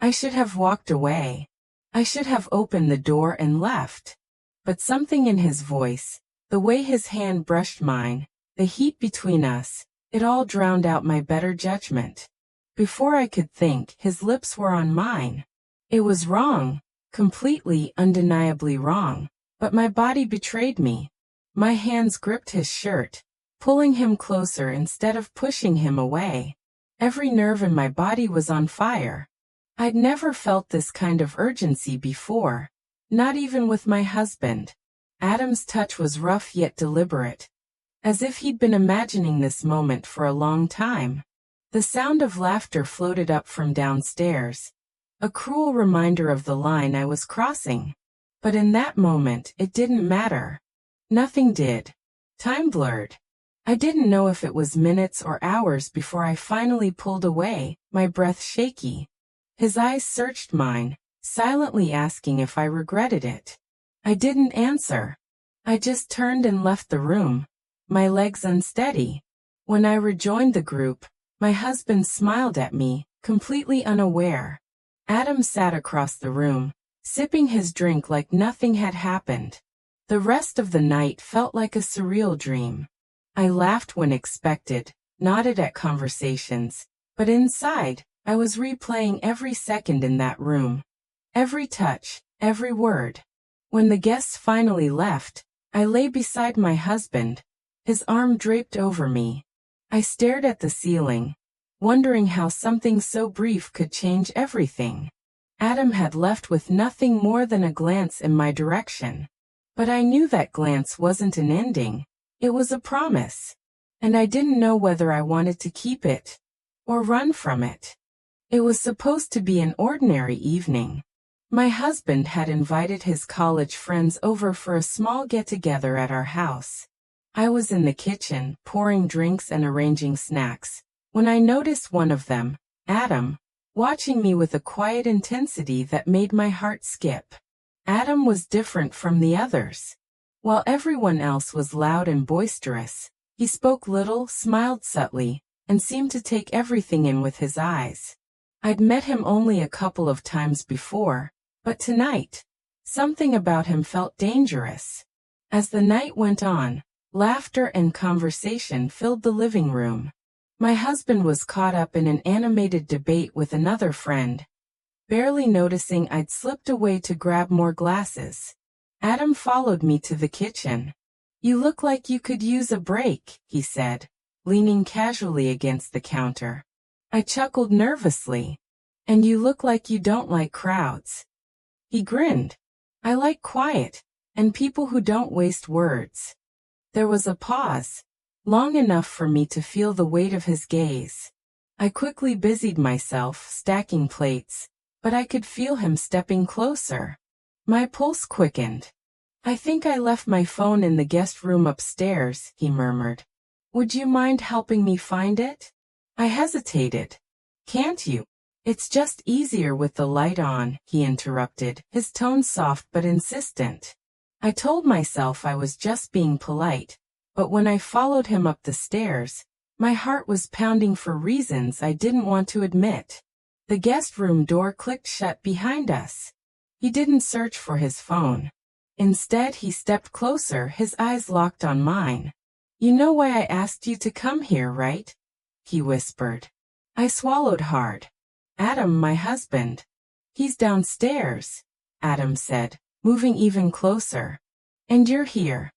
I should have walked away. I should have opened the door and left. But something in his voice, the way his hand brushed mine, the heat between us, it all drowned out my better judgment. Before I could think, his lips were on mine. It was wrong, completely, undeniably wrong, but my body betrayed me. My hands gripped his shirt, pulling him closer instead of pushing him away. Every nerve in my body was on fire. I'd never felt this kind of urgency before, not even with my husband. Adam's touch was rough yet deliberate, as if he'd been imagining this moment for a long time. The sound of laughter floated up from downstairs, a cruel reminder of the line I was crossing. But in that moment, it didn't matter. Nothing did. Time blurred. I didn't know if it was minutes or hours before I finally pulled away, my breath shaky. His eyes searched mine, silently asking if I regretted it. I didn't answer. I just turned and left the room, my legs unsteady. When I rejoined the group, my husband smiled at me, completely unaware. Adam sat across the room, sipping his drink like nothing had happened. The rest of the night felt like a surreal dream. I laughed when expected, nodded at conversations, but inside, I was replaying every second in that room. Every touch, every word. When the guests finally left, I lay beside my husband, his arm draped over me. I stared at the ceiling, wondering how something so brief could change everything. Adam had left with nothing more than a glance in my direction. But I knew that glance wasn't an ending, it was a promise. And I didn't know whether I wanted to keep it or run from it. It was supposed to be an ordinary evening. My husband had invited his college friends over for a small get-together at our house. I was in the kitchen, pouring drinks and arranging snacks, when I noticed one of them, Adam, watching me with a quiet intensity that made my heart skip. Adam was different from the others. While everyone else was loud and boisterous, he spoke little, smiled subtly, and seemed to take everything in with his eyes. I'd met him only a couple of times before, but tonight, something about him felt dangerous. As the night went on, laughter and conversation filled the living room. My husband was caught up in an animated debate with another friend, barely noticing I'd slipped away to grab more glasses. Adam followed me to the kitchen. "You look like you could use a break," he said, leaning casually against the counter. I chuckled nervously. "And you look like you don't like crowds." He grinned. "I like quiet, and people who don't waste words." There was a pause, long enough for me to feel the weight of his gaze. I quickly busied myself stacking plates, but I could feel him stepping closer. My pulse quickened. "I think I left my phone in the guest room upstairs," he murmured. "Would you mind helping me find it?" I hesitated. "Can't you? It's just easier with the light on," he interrupted, his tone soft but insistent. I told myself I was just being polite, but when I followed him up the stairs, my heart was pounding for reasons I didn't want to admit. The guest room door clicked shut behind us. He didn't search for his phone. Instead, he stepped closer, his eyes locked on mine. "You know why I asked you to come here, right?" he whispered. I swallowed hard. "Adam, my husband." "He's downstairs," Adam said, moving even closer. "And you're here.